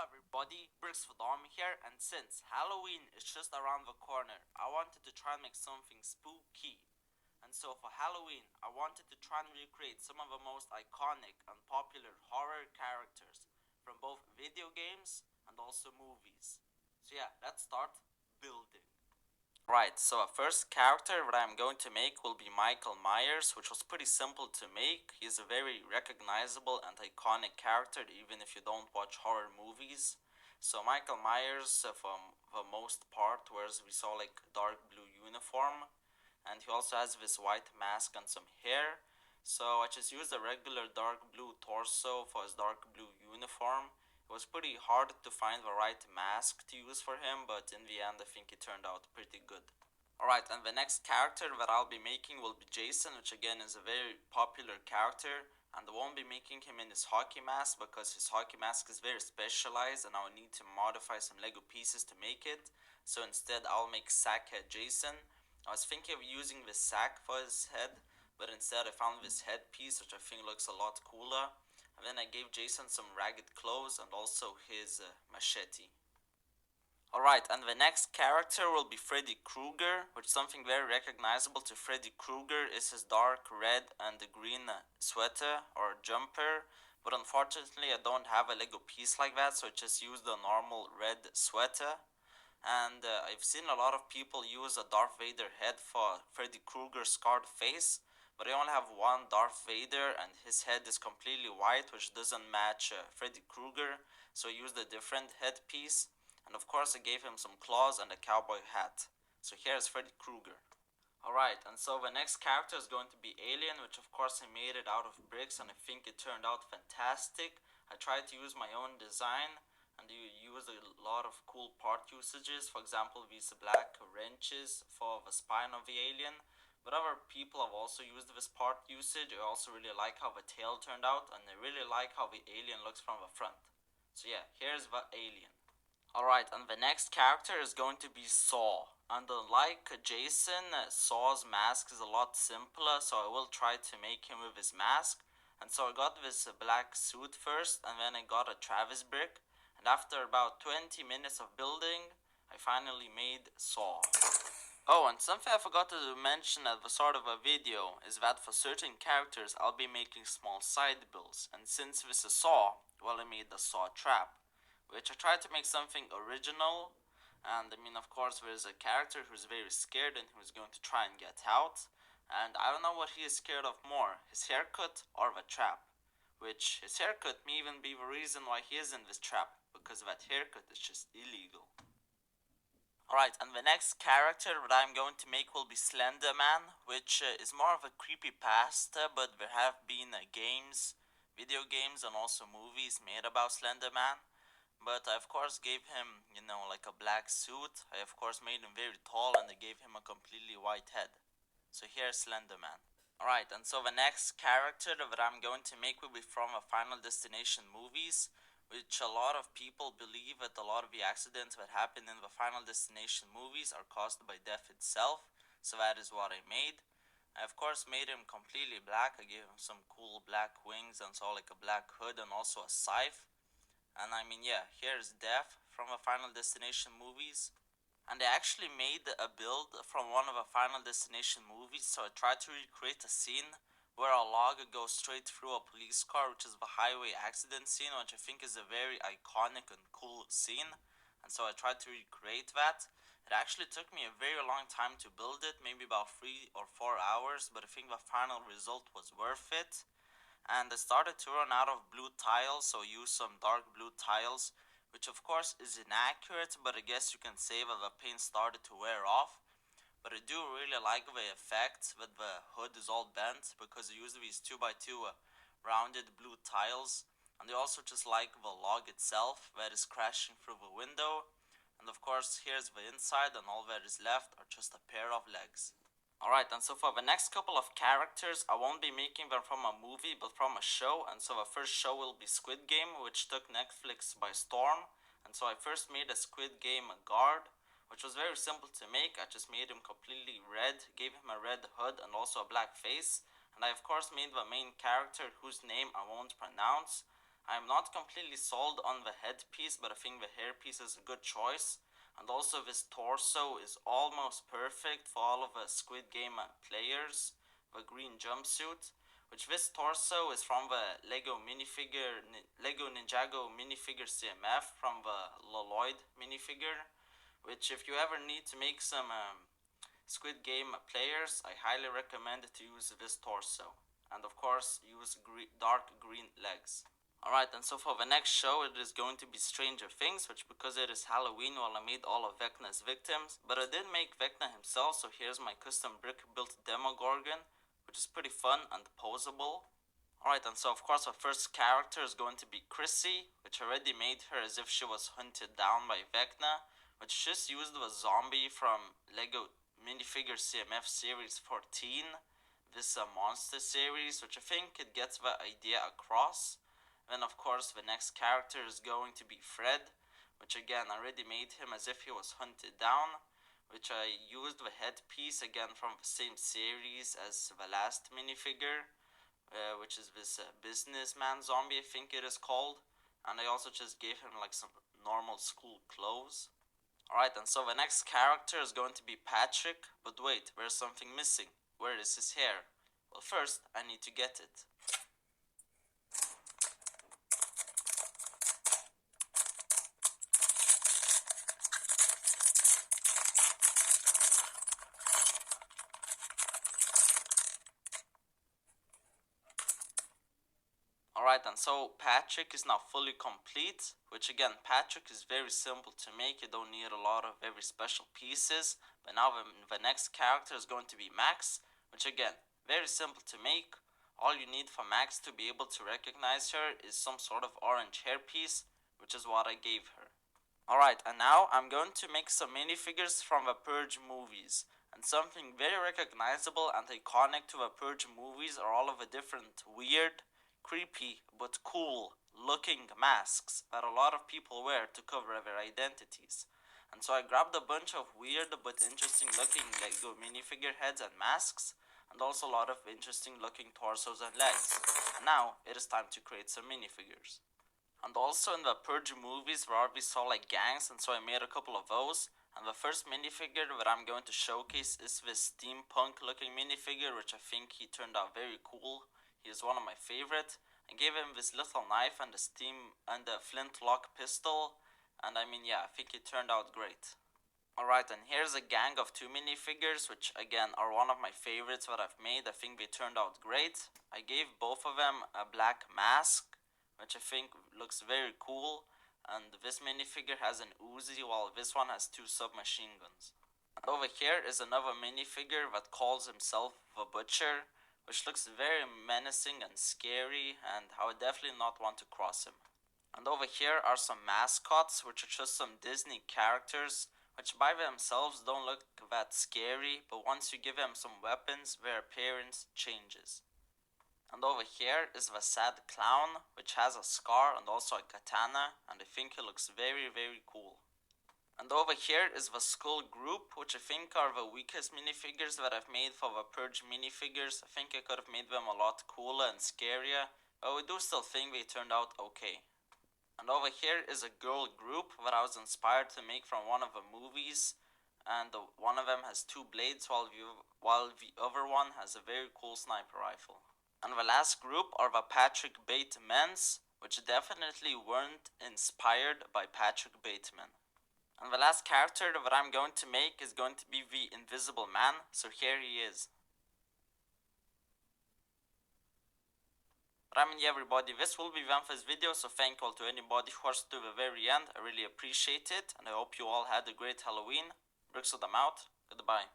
everybody, Bricks with Army here, and since Halloween is just around the corner, I wanted to try and make something spooky. And so for Halloween, I wanted to try and recreate some of the most iconic and popular horror characters from both video games and also movies. So yeah, let's start building. Right, so a first character that I'm going to make will be Michael Myers, which was pretty simple to make. He's a very recognizable and iconic character, even if you don't watch horror movies. So Michael Myers, for the most part, wears we saw like dark blue uniform, and he also has this white mask and some hair. So I just used a regular dark blue torso for his dark blue uniform. It was pretty hard to find the right mask to use for him, but in the end I think it turned out pretty good. Alright, and the next character that I'll be making will be Jason, which again is a very popular character, and I won't be making him in his hockey mask because his hockey mask is very specialized and I'll need to modify some Lego pieces to make it. So instead I'll make Sackhead Jason. I was thinking of using the sack for his head, but instead I found this headpiece which I think looks a lot cooler. And then I gave Jason some ragged clothes and also his machete. Alright, and the next character will be Freddy Krueger, which something very recognizable to Freddy Krueger is his dark red and green sweater or jumper. But unfortunately, I don't have a Lego piece like that, so I just used a normal red sweater. And I've seen a lot of people use a Darth Vader head for Freddy Krueger's scarred face, but I only have one Darth Vader, and his head is completely white, which doesn't match Freddy Krueger, so I used a different headpiece. And of course, I gave him some claws and a cowboy hat. So here's Freddy Krueger. Alright, and so the next character is going to be Alien, which of course I made it out of bricks and I think it turned out fantastic. I tried to use my own design and you use a lot of cool part usages. For example, these black wrenches for the spine of the alien. But other people have also used this part usage. I also really like how the tail turned out and I really like how the alien looks from the front. So yeah, here's the alien. Alright, and the next character is going to be Saw. And unlike Jason, Saw's mask is a lot simpler, so I will try to make him with his mask. And so I got this black suit first, and then I got a Travis brick. And after about 20 minutes of building, I finally made Saw. Oh, and something I forgot to mention at the start of a video is that for certain characters I'll be making small side builds, and since this is Saw, well, I made the Saw trap, which I tried to make something original. And I mean, of course, there's a character who's very scared and who's going to try and get out. And I don't know what he is scared of more, his haircut or the trap. Which his haircut may even be the reason why he is in this trap, because that haircut is just illegal. Alright, and the next character that I'm going to make will be Slender Man, which is more of a creepy pasta, but there have been games, video games, and also movies made about Slender Man. But I of course gave him, like a black suit. I of course made him very tall and I gave him a completely white head. So here's Slender Man. Alright, and so the next character that I'm going to make will be from a Final Destination movies, which a lot of people believe that a lot of the accidents that happen in the Final Destination movies are caused by death itself. So that is what I made. I of course made him completely black. I gave him some cool black wings and so like a black hood and also a scythe. And I mean, yeah, here's Death from the Final Destination movies. And I actually made a build from one of the Final Destination movies, so I tried to recreate a scene where a log goes straight through a police car, which is the highway accident scene, which I think is a very iconic and cool scene. And so I tried to recreate that. It actually took me a very long time to build it, maybe about 3 or 4 hours, but I think the final result was worth it. And I started to run out of blue tiles, so I used some dark blue tiles, which of course is inaccurate, but I guess you can say that the paint started to wear off. But I do really like the effect that the hood is all bent because I use these 2x2 rounded blue tiles. And I also just like the log itself that is crashing through the window. And of course here's the inside and all that is left are just a pair of legs. Alright, and so for the next couple of characters, I won't be making them from a movie, but from a show. And so the first show will be Squid Game, which took Netflix by storm. And so I first made a Squid Game guard, which was very simple to make. I just made him completely red, gave him a red hood and also a black face. And I of course made the main character whose name I won't pronounce. I'm not completely sold on the headpiece, but I think the hairpiece is a good choice. And also this torso is almost perfect for all of the Squid Game players. The green jumpsuit, which this torso is from the Lego Ninjago minifigure CMF from the Loloid minifigure, which if you ever need to make some Squid Game players, I highly recommend to use this torso. And of course, use dark green legs. Alright, and so for the next show, it is going to be Stranger Things, which because it is Halloween, well, I made all of Vecna's victims, but I did make Vecna himself, so here's my custom brick-built Demogorgon, which is pretty fun and posable. Alright, and so of course our first character is going to be Chrissy, which already made her as if she was hunted down by Vecna, which just used the zombie from Lego minifigure CMF series 14, this monster series, which I think it gets the idea across. Then of course the next character is going to be Fred, which again I already made him as if he was hunted down, which I used the headpiece again from the same series as the last minifigure, which is this businessman zombie, I think it is called, and I also just gave him like some normal school clothes. Alright, and so the next character is going to be Patrick, but wait, there's something missing. Where is his hair? Well, first, I need to get it. Alright, and so Patrick is now fully complete, which again, Patrick is very simple to make. You don't need a lot of very special pieces. But now the next character is going to be Max, which again, very simple to make. All you need for Max to be able to recognize her is some sort of orange hairpiece, which is what I gave her. Alright, and now I'm going to make some minifigures from the Purge movies. And something very recognizable and iconic to the Purge movies are all of the different weird, creepy, but cool looking masks that a lot of people wear to cover their identities. And so I grabbed a bunch of weird but interesting looking Lego minifigure heads and masks, and also a lot of interesting looking torsos and legs. And now it is time to create some minifigures. And also in the Purge movies where we saw like gangs, and so I made a couple of those. And the first minifigure that I'm going to showcase is this steampunk looking minifigure, which I think he turned out very cool. He is one of my favorite. I gave him this little knife and a flintlock pistol, and I mean, yeah, I think it turned out great. Alright, and here's a gang of two minifigures, which again are one of my favorites that I've made. I think they turned out great. I gave both of them a black mask, which I think looks very cool, and this minifigure has an Uzi while this one has two submachine guns. And over here is another minifigure that calls himself the Butcher, which looks very menacing and scary, and I would definitely not want to cross him. And over here are some mascots, which are just some Disney characters, which by themselves don't look that scary, but once you give them some weapons, their appearance changes. And over here is the sad clown, which has a scar and also a katana, and I think he looks very, very cool. And over here is the Skull group, which I think are the weakest minifigures that I've made for the Purge minifigures. I think I could have made them a lot cooler and scarier, but I do still think they turned out okay. And over here is a girl group that I was inspired to make from one of the movies, and one of them has two blades while the other one has a very cool sniper rifle. And the last group are the Patrick Batemans, which definitely weren't inspired by Patrick Bateman. And the last character that I'm going to make is going to be the Invisible Man, so here he is. But I mean, yeah, everybody, this will be the end for this video, so thank you all to anybody who watched to the very end. I really appreciate it, and I hope you all had a great Halloween. Brixel them out. Goodbye.